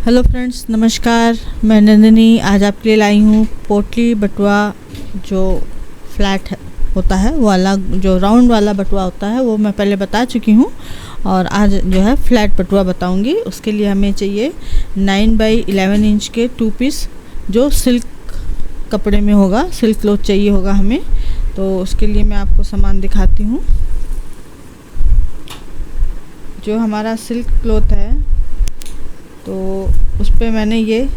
Hello friends, नमस्कार। मैं नंदिनी आज आपके लिए लाई हूँ पोटली बटुआ। जो फ्लैट होता है वो वाला, जो राउंड वाला बटुआ होता है वो मैं पहले बता चुकी हूँ, और आज जो है फ्लैट बटुआ बताऊँगी। उसके लिए हमें चाहिए 9x11 इंच के 2 पीस, जो सिल्क कपड़े में होगा, सिल्क क्लॉथ चाहिए होगा हमें। तो उसके लिए मैं आपको सामान दिखाती हूँ। जो हमारा सिल्क क्लॉथ है तो उस पर मैंने ये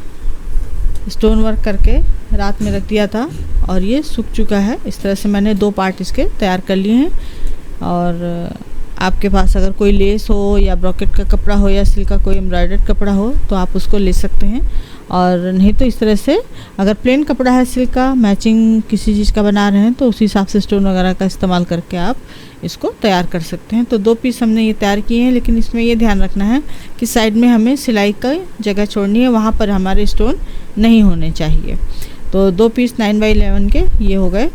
स्टोन वर्क करके रात में रख दिया था और ये सूख चुका है। इस तरह से मैंने 2 पार्ट इसके तैयार कर लिए हैं। और आपके पास अगर कोई लेस हो या ब्रॉकेट का कपड़ा हो या सिल्क का कोई एम्ब्रॉयडर्ड कपड़ा हो तो आप उसको ले सकते हैं, और नहीं तो इस तरह से अगर प्लेन कपड़ा है सिल्क का, मैचिंग किसी चीज़ का बना रहे हैं तो उसी हिसाब से स्टोन वगैरह का इस्तेमाल करके आप इसको तैयार कर सकते हैं। तो 2 पीस हमने ये तैयार किए हैं, लेकिन इसमें ये ध्यान रखना है कि साइड में हमें सिलाई का जगह छोड़नी है, वहाँ पर हमारे स्टोन नहीं होने चाहिए। तो 2 पीस 9x11 के ये हो गए।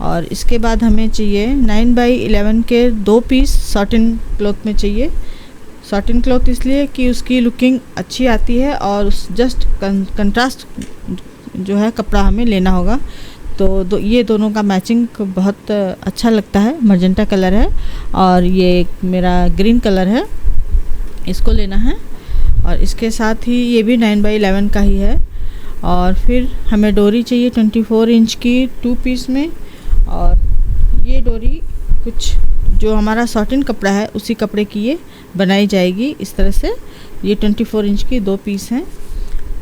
और इसके बाद हमें चाहिए 9x11 के 2 पीस सॉटिन क्लॉथ में चाहिए। सॉटिन क्लॉथ इसलिए कि उसकी लुकिंग अच्छी आती है और उस जस्ट कंट्रास्ट जो है कपड़ा हमें लेना होगा। तो ये दोनों का मैचिंग बहुत अच्छा लगता है। मजेंटा कलर है और ये मेरा ग्रीन कलर है, इसको लेना है। और इसके साथ ही ये भी 9x11 का ही है। और फिर हमें डोरी चाहिए 24 इंच की 2 पीस में। और ये डोरी कुछ जो हमारा सॉटिन कपड़ा है उसी कपड़े की ये बनाई जाएगी इस तरह से। ये 24 इंच की 2 पीस हैं।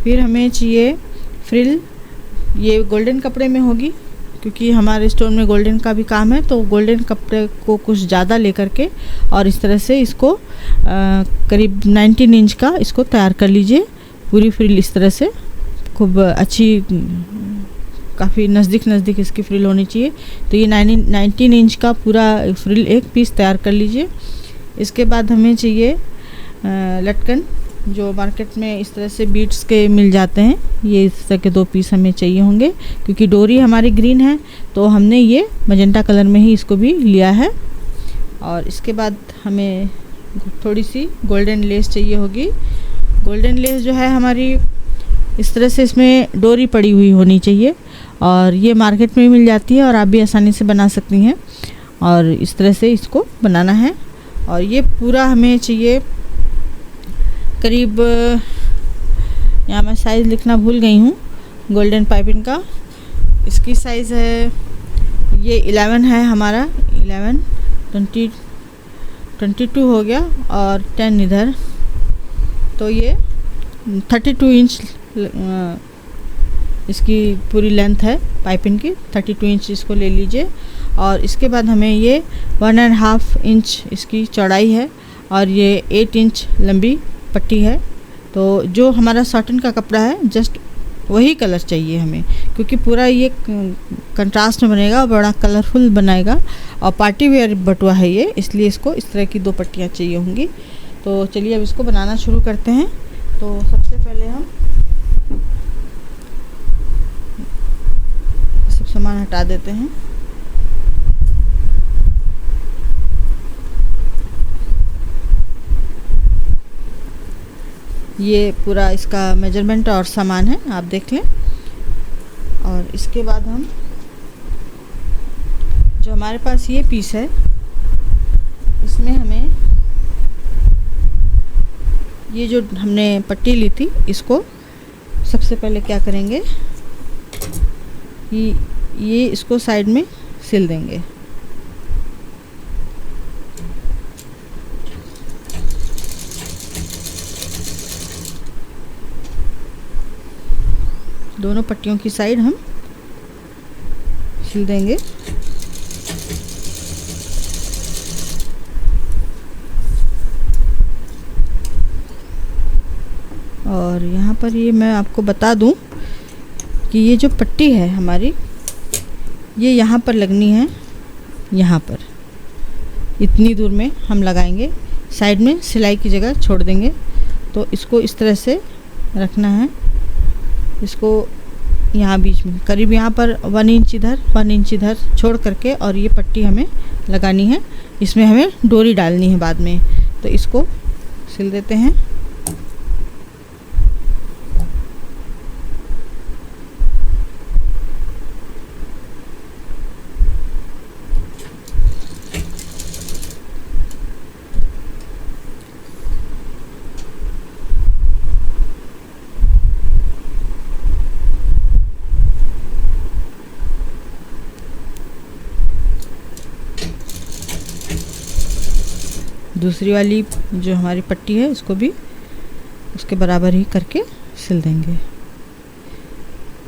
फिर हमें चाहिए फ्रिल, ये गोल्डन कपड़े में होगी क्योंकि हमारे स्टोन में गोल्डन का भी काम है। तो गोल्डन कपड़े को कुछ ज़्यादा लेकर के और इस तरह से इसको करीब 19 इंच का इसको तैयार कर लीजिए। पूरी फ्रिल इस तरह से खूब अच्छी, काफ़ी नज़दीक इसकी फ्रिल होनी चाहिए। तो ये 19 इंच का पूरा फ्रिल एक पीस तैयार कर लीजिए। इसके बाद हमें चाहिए लटकन, जो मार्केट में इस तरह से बीट्स के मिल जाते हैं। ये इस तरह के 2 पीस हमें चाहिए होंगे क्योंकि डोरी हमारी ग्रीन है तो हमने ये मजेंटा कलर में ही इसको भी लिया है। और इसके बाद हमें थोड़ी सी गोल्डन लेस चाहिए होगी। गोल्डन लेस जो है हमारी इस तरह से इसमें डोरी पड़ी हुई होनी चाहिए, और ये मार्केट में मिल जाती है और आप भी आसानी से बना सकती हैं। और इस तरह से इसको बनाना है। और ये पूरा हमें चाहिए करीब, यहाँ मैं साइज़ लिखना भूल गई हूँ गोल्डन पाइपिंग का। इसकी साइज़ है, ये 11 है हमारा, 11, 20, 22 हो गया और 10 इधर। तो ये 32 इंच इसकी पूरी लेंथ है पाइपिंग की। 32 इंच इसको ले लीजिए। और इसके बाद हमें ये 1.5 इंच इसकी चौड़ाई है और ये 8 इंच लंबी पट्टी है। तो जो हमारा सॉटिन का कपड़ा है जस्ट वही कलर चाहिए हमें, क्योंकि पूरा ये कंट्रास्ट में बनेगा, बड़ा कलरफुल बनाएगा। और पार्टी वेयर बटुआ है ये, इसलिए इसको इस तरह की 2 पट्टियाँ चाहिए होंगी। तो चलिए अब इसको बनाना शुरू करते हैं। तो सबसे पहले हम सब सामान हटा देते हैं। ये पूरा इसका मेजरमेंट और सामान है, आप देख लें। और इसके बाद हम जो हमारे पास ये पीस है इसमें हमें ये जो हमने पट्टी ली थी इसको सबसे पहले क्या करेंगे कि ये इसको साइड में सिल देंगे। दोनों पट्टियों की साइड हम सिल देंगे। और यहाँ पर ये मैं आपको बता दूँ कि ये जो पट्टी है हमारी, ये यहाँ पर लगनी है, यहाँ पर इतनी दूर में हम लगाएंगे। साइड में सिलाई की जगह छोड़ देंगे। तो इसको इस तरह से रखना है, इसको यहाँ बीच में करीब यहाँ पर 1 इंच इधर 1 इंच इधर छोड़ करके, और ये पट्टी हमें लगानी है। इसमें हमें डोरी डालनी है बाद में। तो इसको सिल देते हैं। दूसरी वाली जो हमारी पट्टी है इसको भी उसके बराबर ही करके सिल देंगे।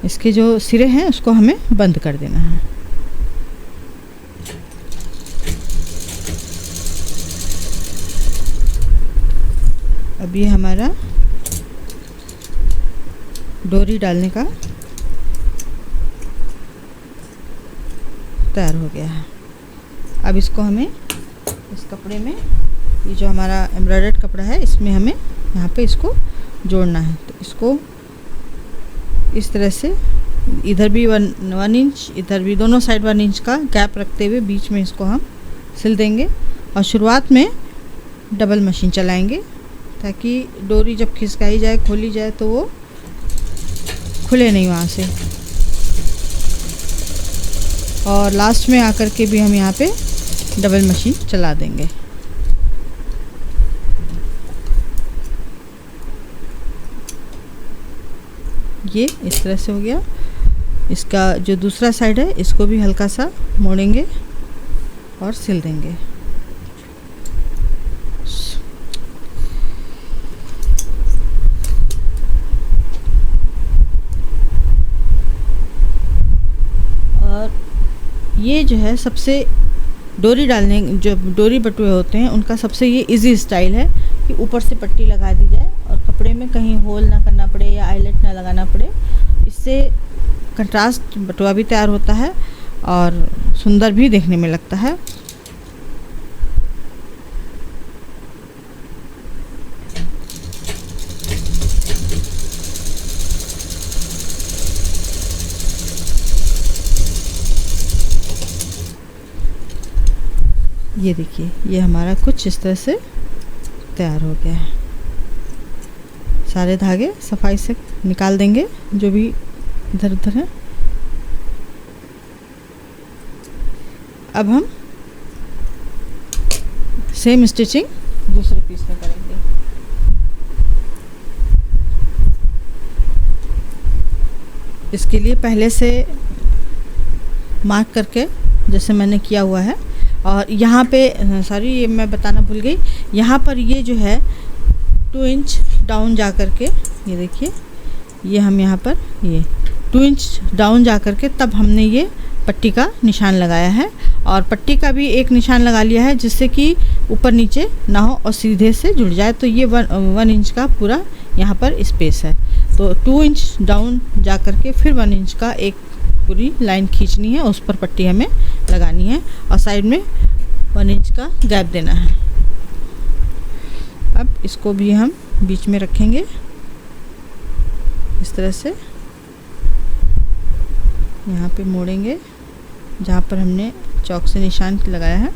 इसके जो सिरे हैं उसको हमें बंद कर देना है। अब ये हमारा डोरी डालने का तैयार हो गया है। अब इसको हमें इस कपड़े में, ये जो हमारा एम्ब्रॉयडर्ड कपड़ा है, इसमें हमें यहाँ पे इसको जोड़ना है। तो इसको इस तरह से इधर भी वन इंच, इधर भी, दोनों साइड 1 इंच का गैप रखते हुए बीच में इसको हम सिल देंगे। और शुरुआत में डबल मशीन चलाएंगे ताकि डोरी जब खिसकाई जाए, खोली जाए तो वो खुले नहीं वहाँ से। और लास्ट में आकर के भी हम यहाँ पे डबल मशीन चला देंगे। ये इस तरह से हो गया। इसका जो दूसरा साइड है इसको भी हल्का सा मोड़ेंगे और सिल देंगे। और ये जो है सबसे डोरी डालने, जो डोरी बटुए होते हैं उनका सबसे ये इजी स्टाइल है कि ऊपर से पट्टी लगा दी जाए और कपड़े में कहीं होल ना करना पड़े या आईलेट ना लगाना पड़े। इससे कंट्रास्ट बटुआ भी तैयार होता है और सुंदर भी देखने में लगता है। ये देखिए, ये हमारा कुछ इस तरह से तैयार हो गया है। सारे धागे सफाई से निकाल देंगे जो भी इधर उधर है। अब हम सेम स्टिचिंग दूसरे पीस में करेंगे। इसके लिए पहले से मार्क करके जैसे मैंने किया हुआ है, और यहाँ पे सॉरी ये मैं बताना भूल गई, यहाँ पर ये जो है 2 इंच डाउन जा कर के, ये देखिए, ये हम यहाँ पर ये 2 इंच डाउन जा कर के तब हमने ये पट्टी का निशान लगाया है। और पट्टी का भी एक निशान लगा लिया है जिससे कि ऊपर नीचे ना हो और सीधे से जुड़ जाए। तो ये 1 इंच का पूरा यहाँ पर स्पेस है। तो 2 इंच डाउन जा कर के फिर 1 इंच का एक पूरी लाइन खींचनी है, उस पर पट्टी हमें लगानी है और साइड में 1 इंच का गैप देना है। अब इसको भी हम बीच में रखेंगे इस तरह से, यहाँ पे मोड़ेंगे जहाँ पर हमने चौक से निशान लगाया है।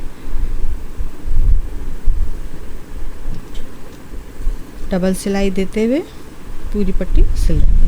डबल सिलाई देते हुए पूरी पट्टी सिल देंगे।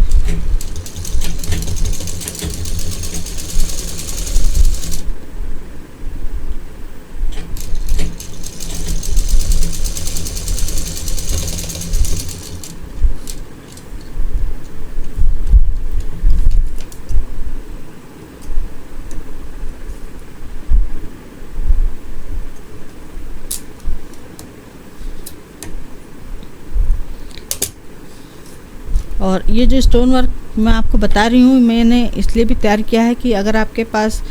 और ये जो स्टोन वर्क मैं आपको बता रही हूँ, मैंने इसलिए भी तैयार किया है कि अगर आपके पास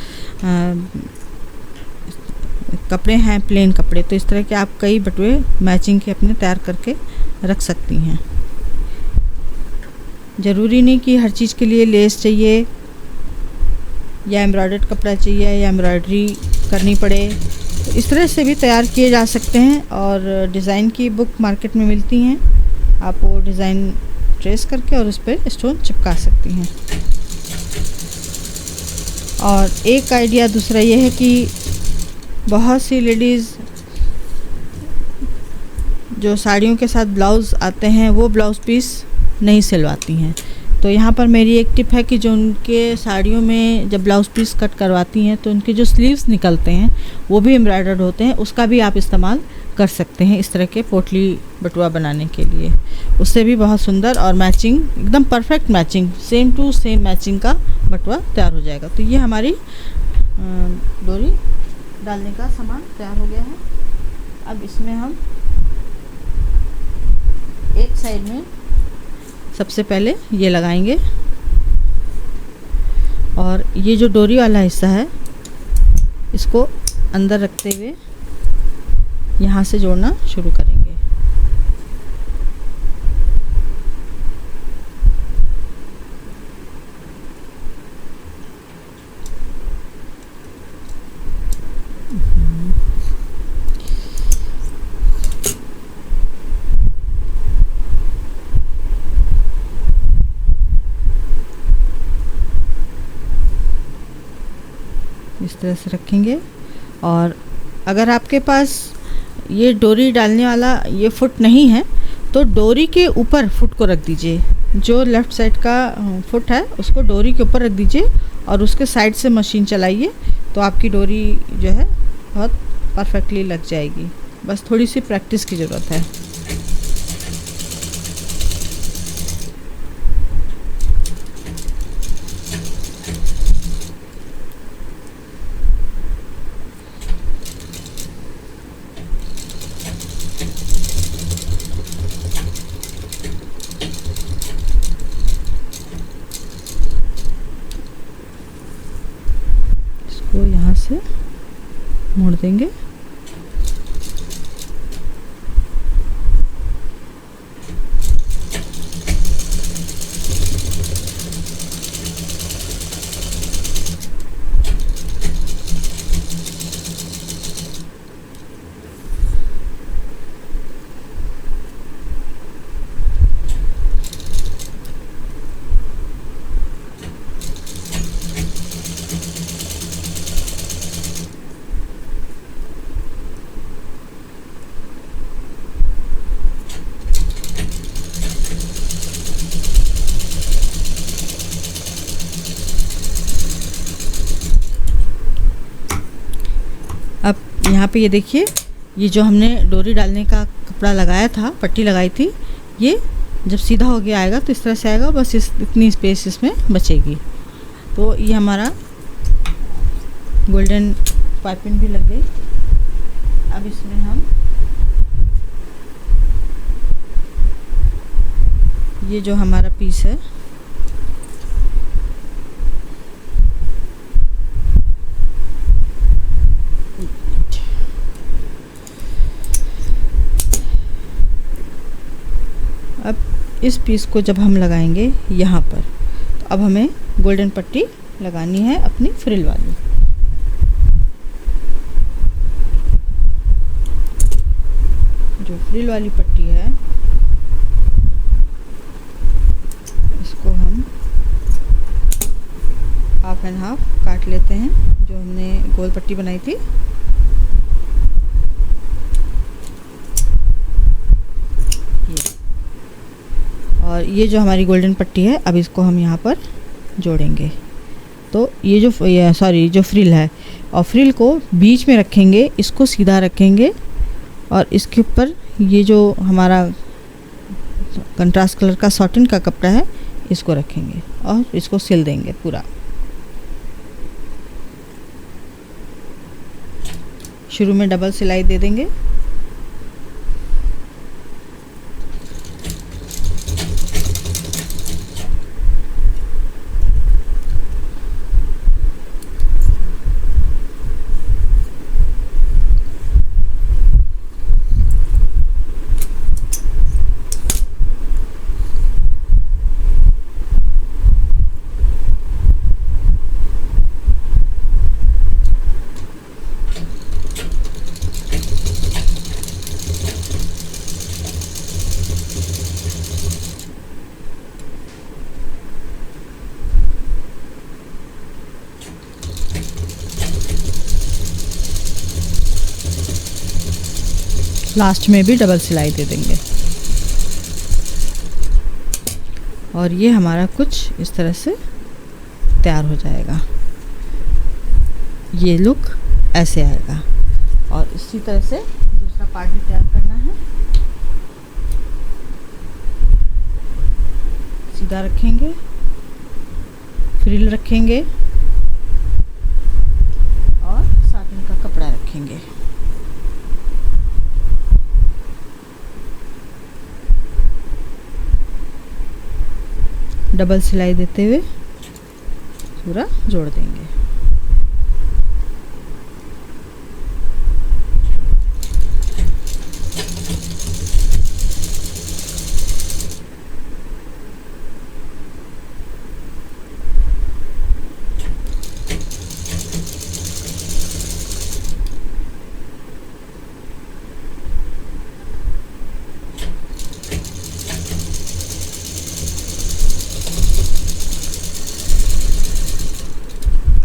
कपड़े हैं प्लेन कपड़े, तो इस तरह के आप कई बटुए मैचिंग के अपने तैयार करके रख सकती हैं। ज़रूरी नहीं कि हर चीज़ के लिए लेस चाहिए या एम्ब्रॉयडर्ड कपड़ा चाहिए या एम्ब्रॉयडरी करनी पड़े, तो इस तरह से भी तैयार किए जा सकते हैं। और डिज़ाइन की बुक मार्केट में मिलती हैं, आप वो डिज़ाइन ट्रेस करके और उस पर स्टोन चिपका सकती हैं। और एक आइडिया दूसरा ये है कि बहुत सी लेडीज़ जो साड़ियों के साथ ब्लाउज़ आते हैं वो ब्लाउज़ पीस नहीं सिलवाती हैं। तो यहाँ पर मेरी एक टिप है कि जो उनके साड़ियों में जब ब्लाउज़ पीस कट करवाती हैं तो उनके जो स्लीव्स निकलते हैं वो भी एम्ब्रॉयडर्ड होते हैं, उसका भी आप इस्तेमाल कर सकते हैं इस तरह के पोटली बटुआ बनाने के लिए। उससे भी बहुत सुंदर और मैचिंग, एकदम perfect matching, same to same matching का बटुआ तैयार हो जाएगा। तो ये हमारी डोरी डालने का सामान तैयार हो गया है। अब इसमें हम एक साइड में सबसे पहले ये लगाएंगे और ये जो डोरी वाला हिस्सा है इसको अंदर रखते हुए यहाँ से जोड़ना शुरू करेंगे। इस तरह से रखेंगे और अगर आपके पास ये डोरी डालने वाला ये फुट नहीं है तो डोरी के ऊपर फुट को रख दीजिए। जो लेफ़्ट साइड का फुट है उसको डोरी के ऊपर रख दीजिए और उसके साइड से मशीन चलाइए तो आपकी डोरी जो है बहुत परफेक्टली लग जाएगी। बस थोड़ी सी प्रैक्टिस की ज़रूरत है। इसको यहाँ से मोड़ देंगे। अब यहाँ पे ये देखिए, ये जो हमने डोरी डालने का कपड़ा लगाया था, पट्टी लगाई थी, ये जब सीधा हो गया आएगा तो इस तरह से आएगा। बस इतनी स्पेस इसमें बचेगी। तो ये हमारा गोल्डन पाइपिंग भी लग गई। अब इसमें हम ये जो हमारा पीस है अब इस पीस को जब हम लगाएंगे यहाँ पर, तो अब हमें गोल्डन पट्टी लगानी है अपनी फ्रिल वाली। जो फ्रिल वाली पट्टी है इसको हम हाफ एंड हाफ काट लेते हैं, जो हमने गोल पट्टी बनाई थी। और ये जो हमारी गोल्डन पट्टी है, अब इसको हम यहाँ पर जोड़ेंगे। तो ये जो जो फ्रिल है, और फ्रिल को बीच में रखेंगे, इसको सीधा रखेंगे और इसके ऊपर ये जो हमारा कंट्रास्ट कलर का सॉटिन का कपड़ा है इसको रखेंगे और इसको सिल देंगे पूरा। शुरू में डबल सिलाई दे देंगे। लास्ट में भी डबल सिलाई दे देंगे और ये हमारा कुछ इस तरह से तैयार हो जाएगा। ये लुक ऐसे आएगा और इसी तरह से दूसरा पार्ट भी तैयार करना है। सीधा रखेंगे, फ्रिल रखेंगे और साटिन का कपड़ा रखेंगे। डबल सिलाई देते हुए पूरा जोड़ देंगे।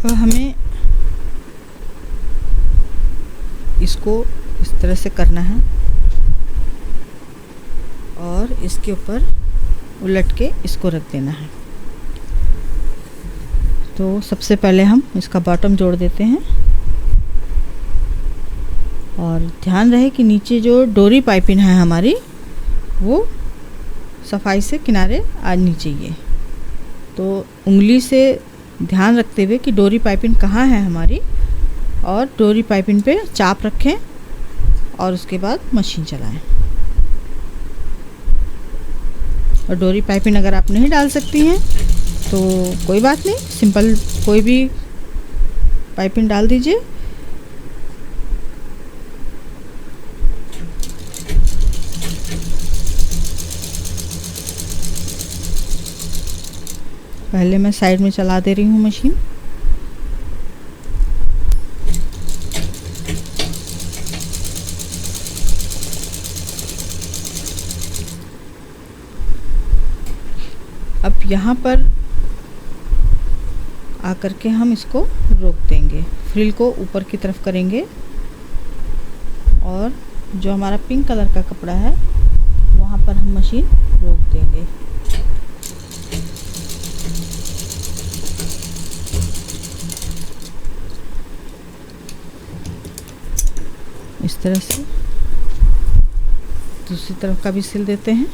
अब हमें इसको इस तरह से करना है और इसके ऊपर उलट के इसको रख देना है। तो सबसे पहले हम इसका बॉटम जोड़ देते हैं और ध्यान रहे कि नीचे जो डोरी पाइपिंग है हमारी वो सफाई से किनारे आनी चाहिए। तो उंगली से ध्यान रखते हुए कि डोरी पाइपिंग कहाँ है हमारी, और डोरी पाइपिंग पे चाप रखें और उसके बाद मशीन चलाएं। और डोरी पाइपिंग अगर आप नहीं डाल सकती हैं तो कोई बात नहीं, सिंपल कोई भी पाइपिंग डाल दीजिए। पहले मैं साइड में चला दे रही हूँ मशीन। अब यहाँ पर आकर के हम इसको रोक देंगे, फ्रिल को ऊपर की तरफ करेंगे और जो हमारा पिंक कलर का कपड़ा है वहाँ पर हम मशीन रोक देंगे। इस तरह से दूसरी तरफ का भी सिल देते हैं।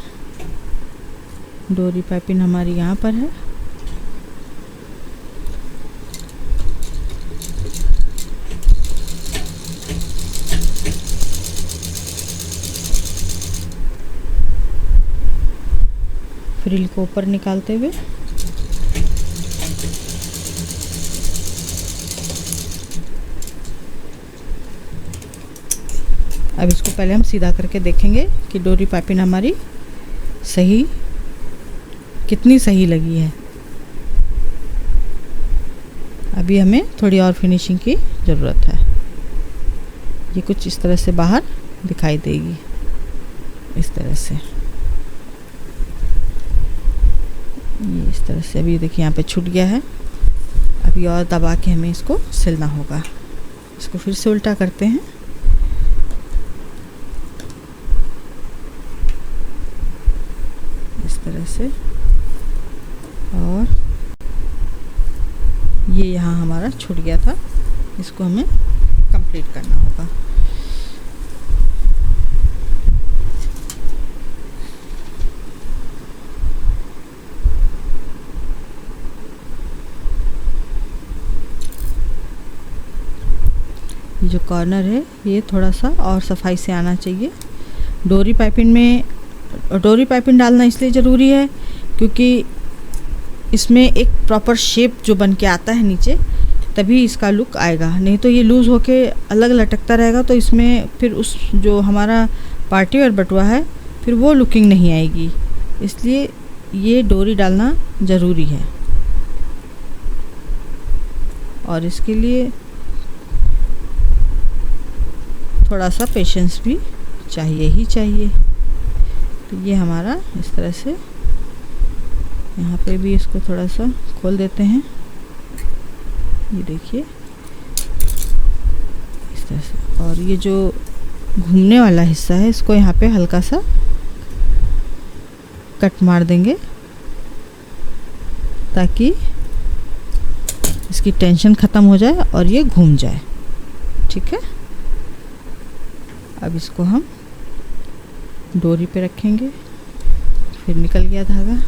डोरी पाइपिंग हमारी यहाँ पर है। फ्रिल को ऊपर निकालते हुए अब इसको पहले हम सीधा करके देखेंगे कि डोरी पाइपिंग हमारी सही कितनी सही लगी है। अभी हमें थोड़ी और फिनिशिंग की ज़रूरत है। ये कुछ इस तरह से बाहर दिखाई देगी, इस तरह से, ये इस तरह से। अभी देखिए यहाँ पे छूट गया है। अभी और दबा के हमें इसको सिलना होगा। इसको फिर से उल्टा करते हैं। इस तरह से, और ये यहाँ हमारा छूट गया था, इसको हमें कंप्लीट करना होगा। ये जो कॉर्नर है ये थोड़ा सा और सफाई से आना चाहिए। डोरी पाइपिंग डालना इसलिए ज़रूरी है क्योंकि इसमें एक प्रॉपर शेप जो बन के आता है नीचे, तभी इसका लुक आएगा। नहीं तो ये लूज़ होके अलग लटकता रहेगा तो इसमें फिर उस जो हमारा पार्टी वेयर बटुआ है फिर वो लुकिंग नहीं आएगी। इसलिए ये डोरी डालना ज़रूरी है और इसके लिए थोड़ा सा पेशेंस भी चाहिए ही चाहिए। तो ये हमारा इस तरह से, यहाँ पे भी इसको थोड़ा सा खोल देते हैं। ये देखिए इस तरह से, और ये जो घूमने वाला हिस्सा है इसको यहाँ पे हल्का सा कट मार देंगे ताकि इसकी टेंशन ख़त्म हो जाए और ये घूम जाए। ठीक है, अब इसको हम डोरी पे रखेंगे। फिर निकल गया धागा।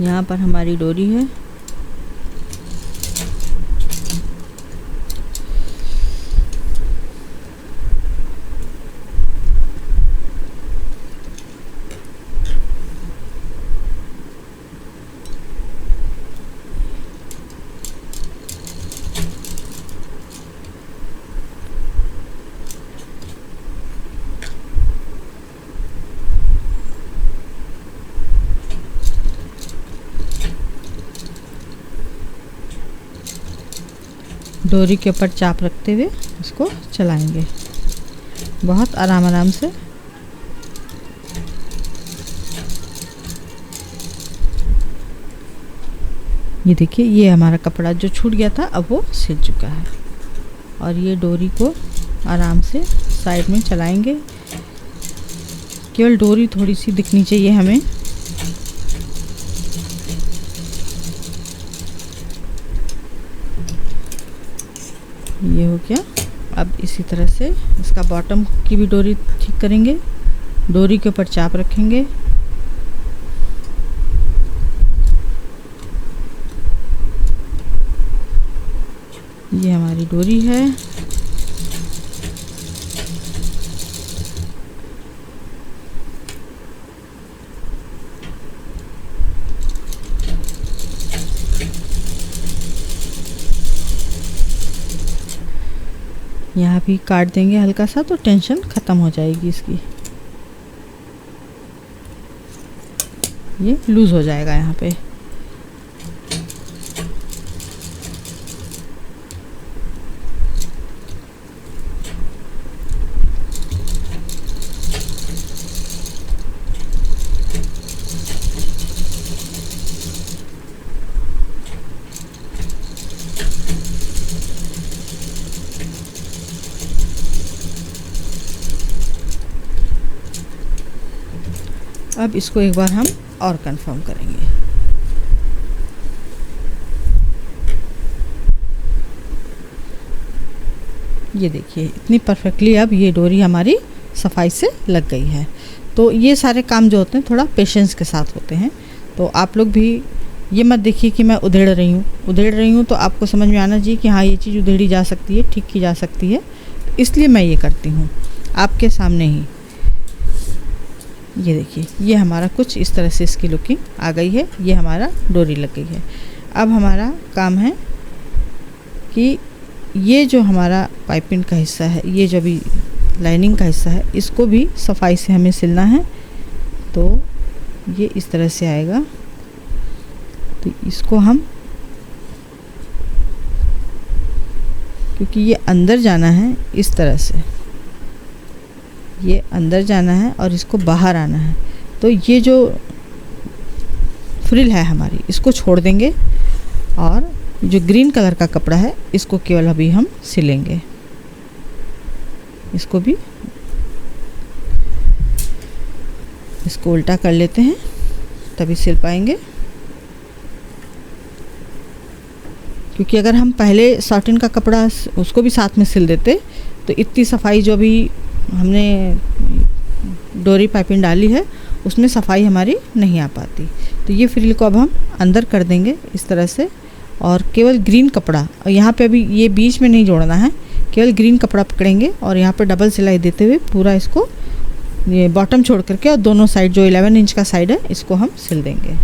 यहाँ पर हमारी डोरी है। डोरी के ऊपर चाप रखते हुए इसको चलाएंगे बहुत आराम आराम से। ये देखिए, ये हमारा कपड़ा जो छूट गया था अब वो सिल चुका है। और ये डोरी को आराम से साइड में चलाएंगे। केवल डोरी थोड़ी सी दिखनी चाहिए हमें। ये हो गया। अब इसी तरह से इसका बॉटम की भी डोरी ठीक करेंगे। डोरी के ऊपर चाप रखेंगे। ये हमारी डोरी है। यहाँ भी काट देंगे हल्का सा तो टेंशन ख़त्म हो जाएगी इसकी। ये लूज़ हो जाएगा यहाँ पे। अब इसको एक बार हम और कंफर्म करेंगे। ये देखिए, इतनी परफेक्टली अब ये डोरी हमारी सफाई से लग गई है। तो ये सारे काम जो होते हैं थोड़ा पेशेंस के साथ होते हैं। तो आप लोग भी ये मत देखिए कि मैं उधेड़ रही हूँ तो आपको समझ में आना चाहिए कि हाँ ये चीज़ उधेड़ी जा सकती है, ठीक की जा सकती है। तो इसलिए मैं ये करती हूँ आपके सामने ही। ये देखिए, ये हमारा कुछ इस तरह से इसकी लुकिंग आ गई है। ये हमारा डोरी लग गई है। अब हमारा काम है कि ये जो हमारा पाइपिंग का हिस्सा है, ये जो भी लाइनिंग का हिस्सा है, इसको भी सफाई से हमें सिलना है। तो ये इस तरह से आएगा। तो इसको हम, क्योंकि ये अंदर जाना है इस तरह से, ये अंदर जाना है और इसको बाहर आना है। तो ये जो फ्रिल है हमारी, इसको छोड़ देंगे और जो ग्रीन कलर का कपड़ा है इसको केवल अभी हम सिलेंगे। इसको भी इसको उल्टा कर लेते हैं तभी सिल पाएंगे। क्योंकि अगर हम पहले सॉटिन का कपड़ा उसको भी साथ में सिल देते तो इतनी सफाई जो भी हमने डोरी पाइपिंग डाली है उसमें सफाई हमारी नहीं आ पाती। तो ये फ्रिल को अब हम अंदर कर देंगे इस तरह से। और केवल ग्रीन कपड़ा, और यहाँ पे अभी ये बीच में नहीं जोड़ना है, केवल ग्रीन कपड़ा पकड़ेंगे और यहाँ पे डबल सिलाई देते हुए पूरा इसको ये बॉटम छोड़ करके और दोनों साइड जो 11 इंच का साइड है इसको हम सिल देंगे।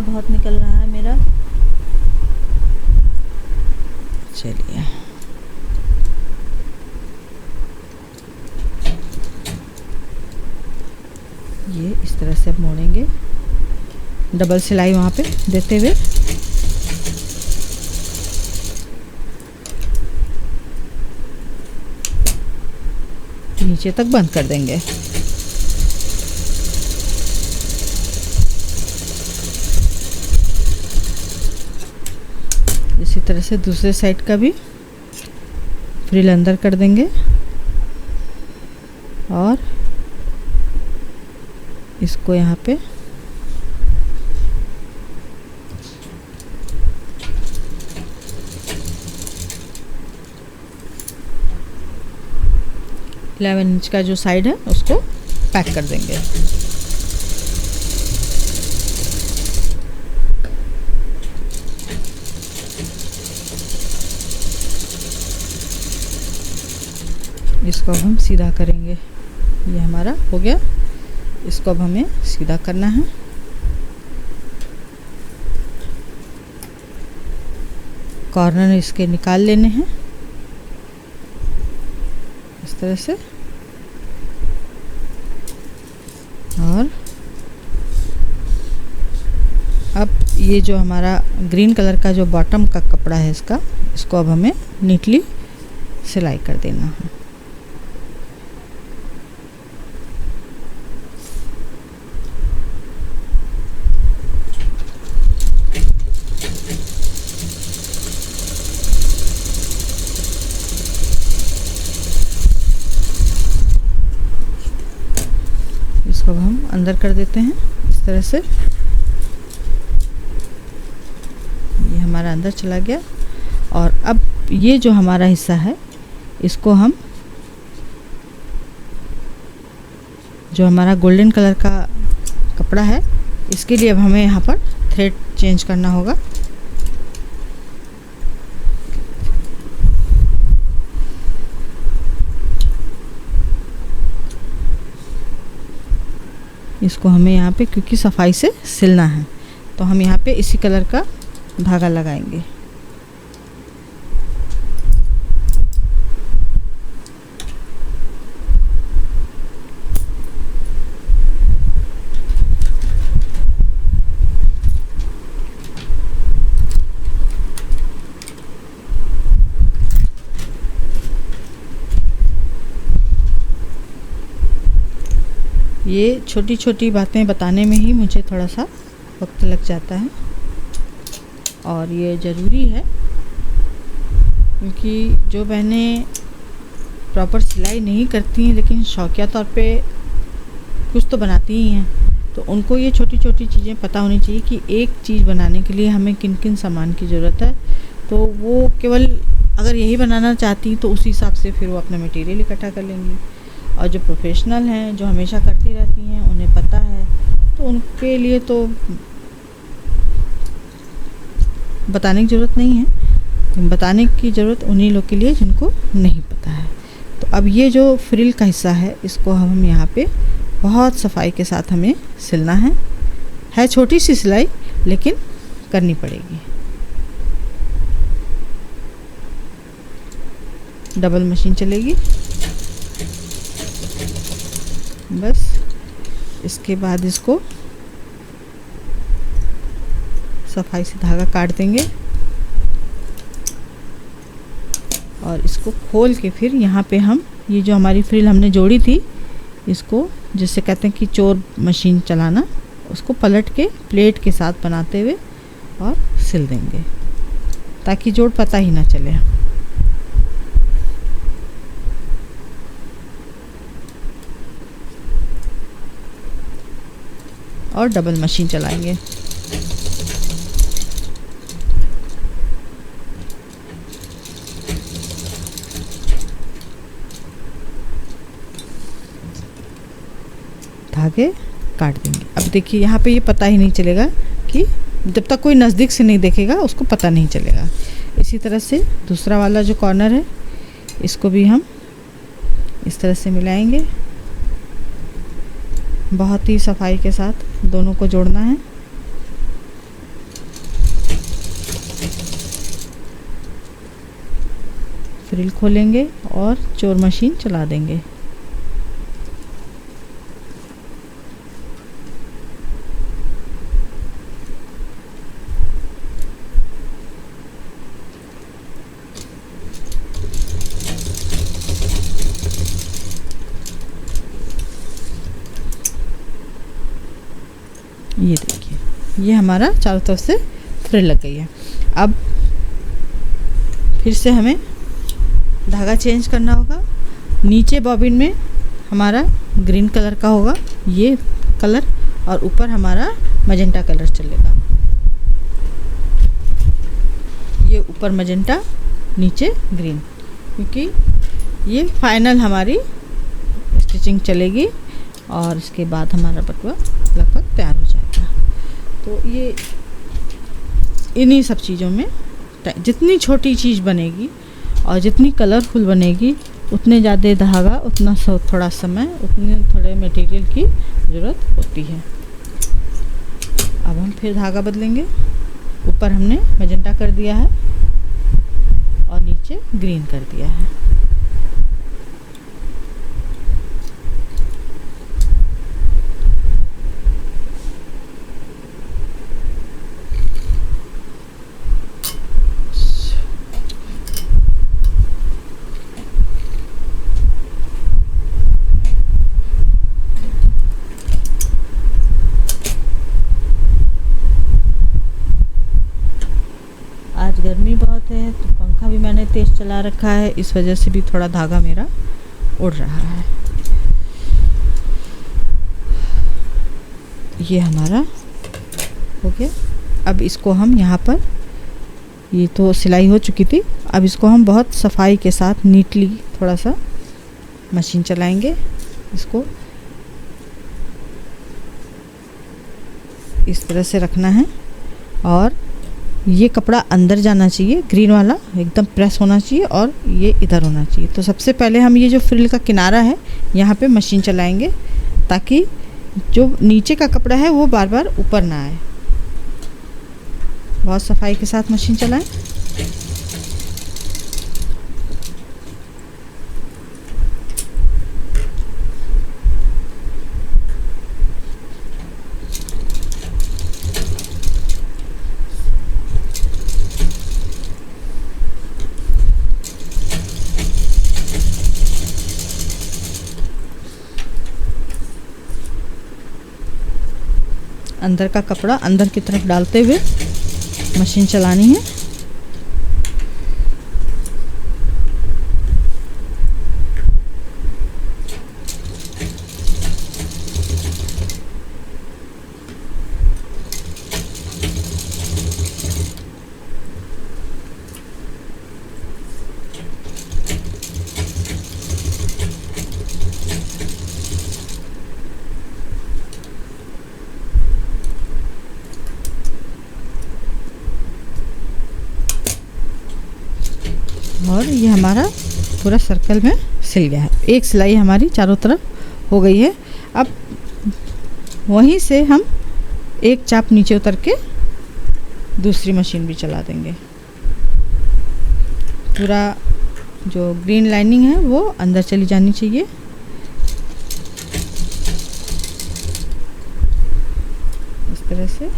बहुत निकल रहा है मेरा। चलिए, ये इस तरह से अब मोड़ेंगे डबल सिलाई वहाँ पे देते हुए। नीचे तक बंद कर देंगे। इसी तरह से दूसरे साइड का भी फ्रिल अंदर कर देंगे और इसको यहाँ पे इंच का जो साइड है उसको पैक कर देंगे। इसको अब हम सीधा करेंगे। ये हमारा हो गया। इसको अब हमें सीधा करना है। कॉर्नर इसके निकाल लेने हैं इस तरह से। और अब ये जो हमारा ग्रीन कलर का जो बॉटम का कपड़ा है इसको अब हमें नीटली सिलाई कर देना है। इसको अब हम अंदर कर देते हैं इस तरह से। ये हमारा अंदर चला गया। और अब ये जो हमारा हिस्सा है इसको हम जो हमारा गोल्डन कलर का कपड़ा है इसके लिए अब हमें यहाँ पर थ्रेड चेंज करना होगा। इसको हमें यहाँ पे क्योंकि सफाई से सिलना है तो हम यहाँ पे इसी कलर का धागा लगाएंगे। ये छोटी छोटी बातें बताने में ही मुझे थोड़ा सा वक्त लग जाता है और ये ज़रूरी है क्योंकि जो बहनें प्रॉपर सिलाई नहीं करती हैं लेकिन शौकिया तौर पे कुछ तो बनाती ही हैं तो उनको ये छोटी छोटी चीज़ें पता होनी चाहिए कि एक चीज़ बनाने के लिए हमें किन किन सामान की ज़रूरत है। तो वो केवल अगर यही बनाना चाहती तो उसी हिसाब से फिर वो अपना मटेरियल इकट्ठा कर लेंगी। और जो प्रोफेशनल हैं जो हमेशा करती रहती हैं उन्हें पता है तो उनके लिए तो बताने की ज़रूरत नहीं है। बताने की ज़रूरत उन्हीं लोग के लिए जिनको नहीं पता है। तो अब ये जो फ्रिल का हिस्सा है इसको हम यहाँ पे बहुत सफाई के साथ हमें सिलना है छोटी सी सिलाई लेकिन करनी पड़ेगी। डबल मशीन चलेगी बस। इसके बाद इसको सफाई से धागा काट देंगे और इसको खोल के फिर यहाँ पे हम ये जो हमारी फ्रिल हमने जोड़ी थी इसको जिसे कहते हैं कि चोर मशीन चलाना उसको पलट के प्लेट के साथ बनाते हुए और सिल देंगे ताकि जोड़ पता ही ना चले। और डबल मशीन चलाएंगे। धागे काट देंगे। अब देखिए यहाँ पे ये पता ही नहीं चलेगा कि जब तक कोई नज़दीक से नहीं देखेगा उसको पता नहीं चलेगा। इसी तरह से दूसरा वाला जो कॉर्नर है इसको भी हम इस तरह से मिलाएंगे। बहुत ही सफाई के साथ दोनों को जोड़ना है। फ्रिल खोलेंगे और चोर मशीन चला देंगे। ये देखिए ये हमारा चारों तरफ से फ्रिल लग गई है। अब फिर से हमें धागा चेंज करना होगा। नीचे बॉबिन में हमारा ग्रीन कलर का होगा, ये कलर और ऊपर हमारा मजेंटा कलर चलेगा। ये ऊपर मजेंटा, नीचे ग्रीन, क्योंकि ये फाइनल हमारी स्टिचिंग चलेगी और इसके बाद हमारा बटुआ लगभग तैयार हो जाएगा। तो ये इन्हीं सब चीज़ों में जितनी छोटी चीज़ बनेगी और जितनी कलरफुल बनेगी, उतने ज़्यादा धागा, उतना थोड़ा समय, उतने थोड़े मटेरियल की ज़रूरत होती है। अब हम फिर धागा बदलेंगे। ऊपर हमने मजेंटा कर दिया है और नीचे ग्रीन कर दिया है। आज गर्मी बहुत है तो पंखा भी मैंने तेज़ चला रखा है, इस वजह से भी थोड़ा धागा मेरा उड़ रहा है। ये हमारा हो गया। अब इसको हम यहाँ पर, ये तो सिलाई हो चुकी थी, अब इसको हम बहुत सफाई के साथ नीटली थोड़ा सा मशीन चलाएंगे। इसको इस तरह से रखना है और ये कपड़ा अंदर जाना चाहिए, ग्रीन वाला एकदम प्रेस होना चाहिए और ये इधर होना चाहिए। तो सबसे पहले हम ये जो फ्रिल का किनारा है यहाँ पे मशीन चलाएंगे, ताकि जो नीचे का कपड़ा है वो बार बार ऊपर ना आए। बहुत सफाई के साथ मशीन चलाएं। अंदर का कपड़ा अंदर की तरफ डालते हुए मशीन चलानी है। और ये हमारा पूरा सर्कल में सिल गया है। एक सिलाई हमारी चारों तरफ हो गई है। अब वहीं से हम एक चाप नीचे उतर के दूसरी मशीन भी चला देंगे। पूरा जो ग्रीन लाइनिंग है वो अंदर चली जानी चाहिए। इस तरह से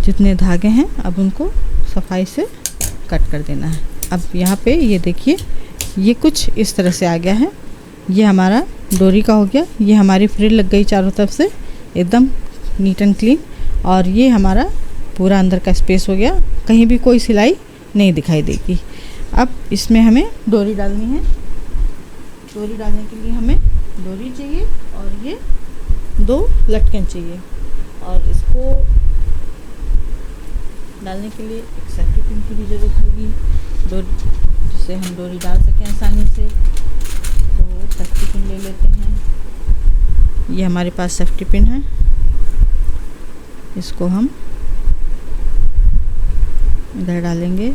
जितने धागे हैं अब उनको सफाई से कट कर देना है। अब यहाँ पे ये देखिए, ये कुछ इस तरह से आ गया है। ये हमारा डोरी का हो गया। ये हमारी फ्रिल लग गई चारों तरफ से एकदम नीट एंड क्लीन। और ये हमारा पूरा अंदर का स्पेस हो गया, कहीं भी कोई सिलाई नहीं दिखाई देगी। अब इसमें हमें डोरी डालनी है। डोरी डालने के लिए हमें डोरी चाहिए और ये 2 लटकन चाहिए। और इसको डालने के लिए एक सेफ्टी पिन की भी ज़रूरत होगी, जिससे हम डोरी डाल सकें आसानी से। तो सेफ्टी पिन ले लेते हैं। ये हमारे पास सेफ्टी पिन है, इसको हम इधर डालेंगे।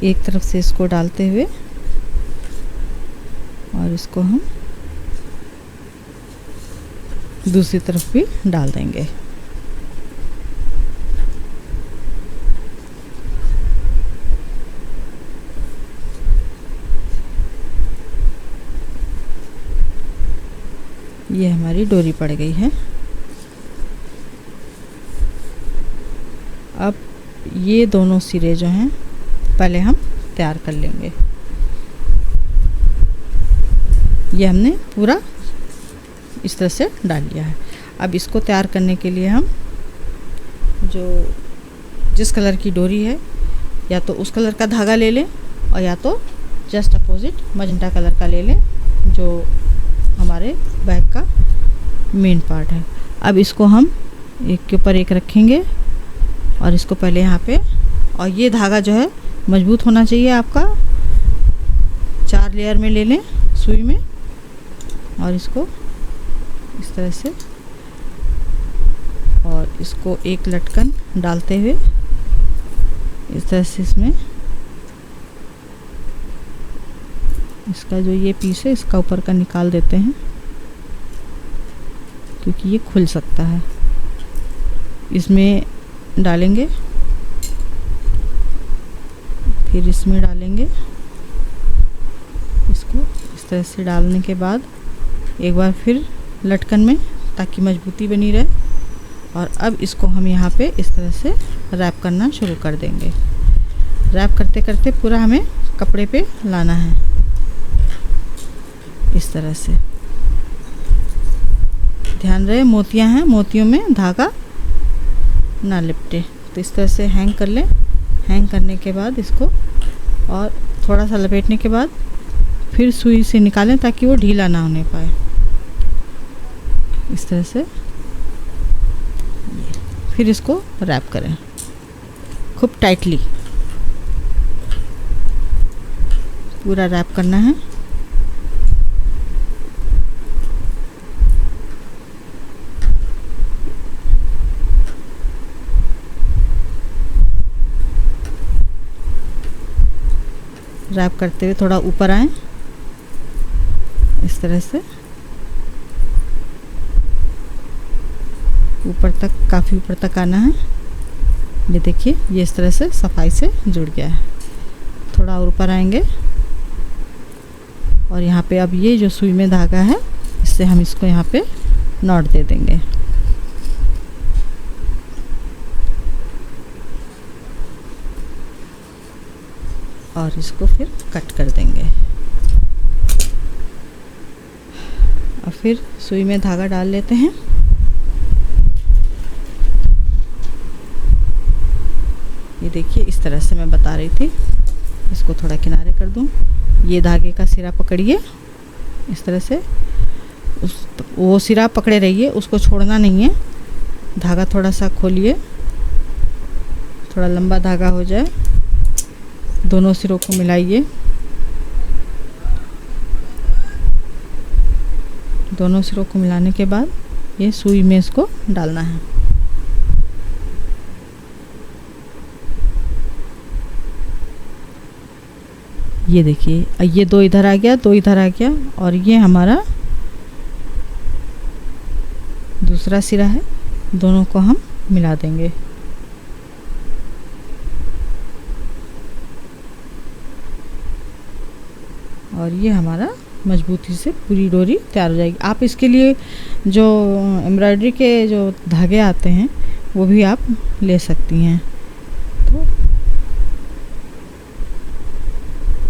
एक तरफ से इसको डालते हुए और इसको हम दूसरी तरफ भी डाल देंगे। ये हमारी डोरी पड़ गई है। अब ये दोनों सिरे जो हैं पहले हम तैयार कर लेंगे। ये हमने पूरा इस तरह से डाल लिया है। अब इसको तैयार करने के लिए हम जिस कलर की डोरी है या तो उस कलर का धागा ले लें और या तो जस्ट अपोजिट मजेंटा कलर का ले लें जो हमारे बैग का मेन पार्ट है। अब इसको हम एक के ऊपर एक रखेंगे और इसको पहले यहाँ पे, और ये धागा जो है मजबूत होना चाहिए आपका। 4 लेयर में ले लें सुई में और इसको इस तरह से, और इसको एक लटकन डालते हुए इस तरह से इसमें इसका जो ये पीस है इसका ऊपर का निकाल देते हैं क्योंकि ये खुल सकता है। इसमें डालेंगे, फिर इसमें डालेंगे। इसको इस तरह से डालने के बाद एक बार फिर लटकन में, ताकि मजबूती बनी रहे। और अब इसको हम यहाँ पे इस तरह से रैप करना शुरू कर देंगे। रैप करते करते पूरा हमें कपड़े पे लाना है इस तरह से। ध्यान रहे मोतियाँ हैं, मोतियों में धागा ना लिपटे। तो इस तरह से हैंग कर लें। हैंग करने के बाद इसको और थोड़ा सा लपेटने के बाद फिर सुई से निकालें ताकि वो ढीला ना होने पाए। इस तरह से फिर इसको रैप करें खूब टाइटली। पूरा रैप करना है। रैप करते हुए थोड़ा ऊपर आए इस तरह से, ऊपर तक, काफ़ी ऊपर तक आना है। ये देखिए ये इस तरह से सफाई से जुड़ गया है। थोड़ा और ऊपर आएंगे और यहाँ पे अब ये जो सुई में धागा है इससे हम इसको यहाँ पे नॉट दे देंगे। और इसको फिर कट कर देंगे। और फिर सुई में धागा डाल लेते हैं। ये देखिए इस तरह से मैं बता रही थी। इसको थोड़ा किनारे कर दूं। ये धागे का सिरा पकड़िए इस तरह से, वो सिरा पकड़े रहिए, उसको छोड़ना नहीं है। धागा थोड़ा सा खोलिए, थोड़ा लंबा धागा हो जाए। दोनों सिरों को मिलाइए। दोनों सिरों को मिलाने के बाद ये सुई में इसको डालना है। ये देखिए ये 2 इधर आ गया, 2 इधर आ गया, और ये हमारा दूसरा सिरा है। दोनों को हम मिला देंगे। और ये हमारा मजबूती से पूरी डोरी तैयार हो जाएगी। आप इसके लिए जो एम्ब्रॉयडरी के जो धागे आते हैं वो भी आप ले सकती हैं। तो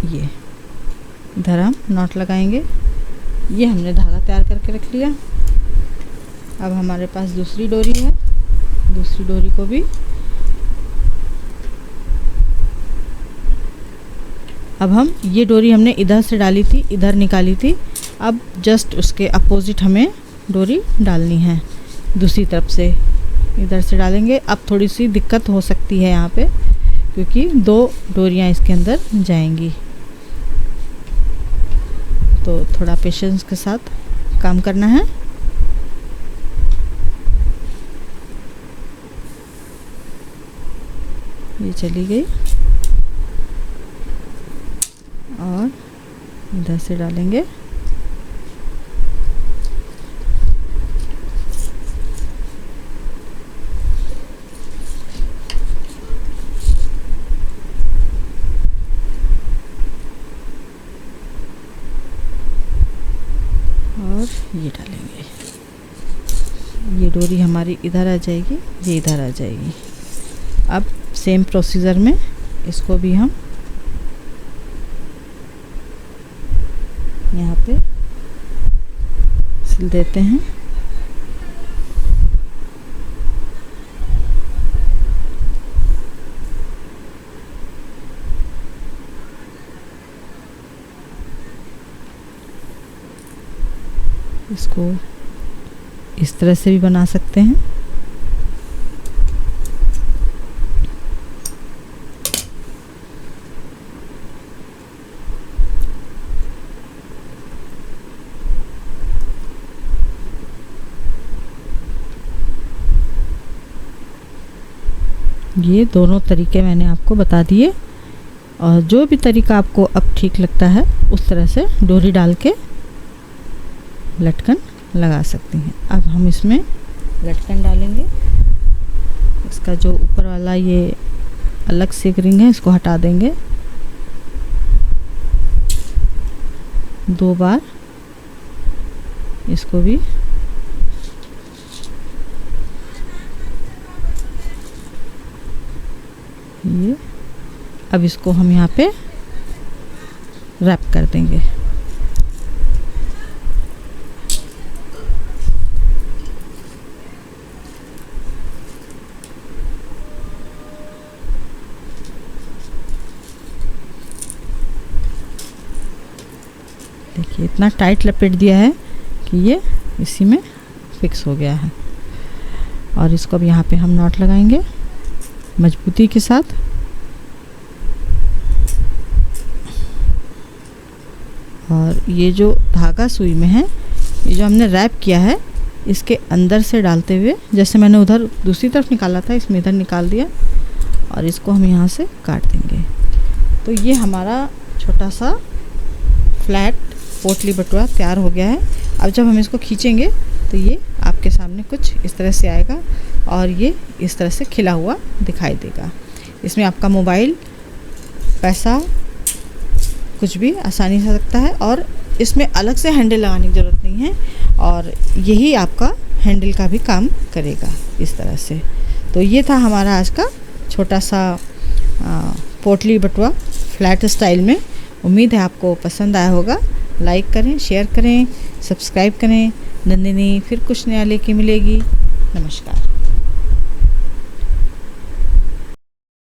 ये इधर हम नॉट लगाएंगे। ये हमने धागा तैयार करके रख लिया। अब हमारे पास दूसरी डोरी है। दूसरी डोरी को भी अब हम, ये डोरी हमने इधर से डाली थी, इधर निकाली थी। अब जस्ट उसके अपोजिट हमें डोरी डालनी है। दूसरी तरफ से इधर से डालेंगे। अब थोड़ी सी दिक्कत हो सकती है यहाँ पे क्योंकि 2 डोरियाँ इसके अंदर जाएंगी। तो थोड़ा पेशेंस के साथ काम करना है। ये चली गई। इधर से डालेंगे। और ये डालेंगे। ये डोरी हमारी इधर आ जाएगी, ये इधर आ जाएगी। अब सेम प्रोसीजर में इसको भी हम यहाँ पे सिल देते हैं। इसको इस तरह से भी बना सकते हैं। ये दोनों तरीके मैंने आपको बता दिए, और जो भी तरीका आपको अब ठीक लगता है उस तरह से डोरी डाल के लटकन लगा सकती हैं। अब हम इसमें लटकन डालेंगे। इसका जो ऊपर वाला ये अलग से रिंग है, इसको हटा देंगे। 2 बार इसको भी ये, अब इसको हम यहाँ पे रैप कर देंगे। देखिए इतना टाइट लपेट दिया है कि ये इसी में फिक्स हो गया है। और इसको अब यहाँ पे हम नॉट लगाएंगे मजबूती के साथ। और ये जो धागा सुई में है, ये जो हमने रैप किया है, इसके अंदर से डालते हुए, जैसे मैंने उधर दूसरी तरफ निकाला था, इसमें इधर निकाल दिया और इसको हम यहाँ से काट देंगे। तो ये हमारा छोटा सा फ्लैट पोटली बटुआ तैयार हो गया है। अब जब हम इसको खींचेंगे तो ये आपके सामने कुछ इस तरह से आएगा और ये इस तरह से खिला हुआ दिखाई देगा। इसमें आपका मोबाइल, पैसा, कुछ भी आसानी से सकता है, और इसमें अलग से हैंडल लगाने की ज़रूरत नहीं है, और यही आपका हैंडल का भी काम करेगा इस तरह से। तो ये था हमारा आज का छोटा सा पोटली बटुआ फ्लैट स्टाइल में। उम्मीद है आपको पसंद आया होगा। लाइक करें, शेयर करें, सब्सक्राइब करें। नंदिनी फिर कुछ नया लेके मिलेगी। नमस्कार।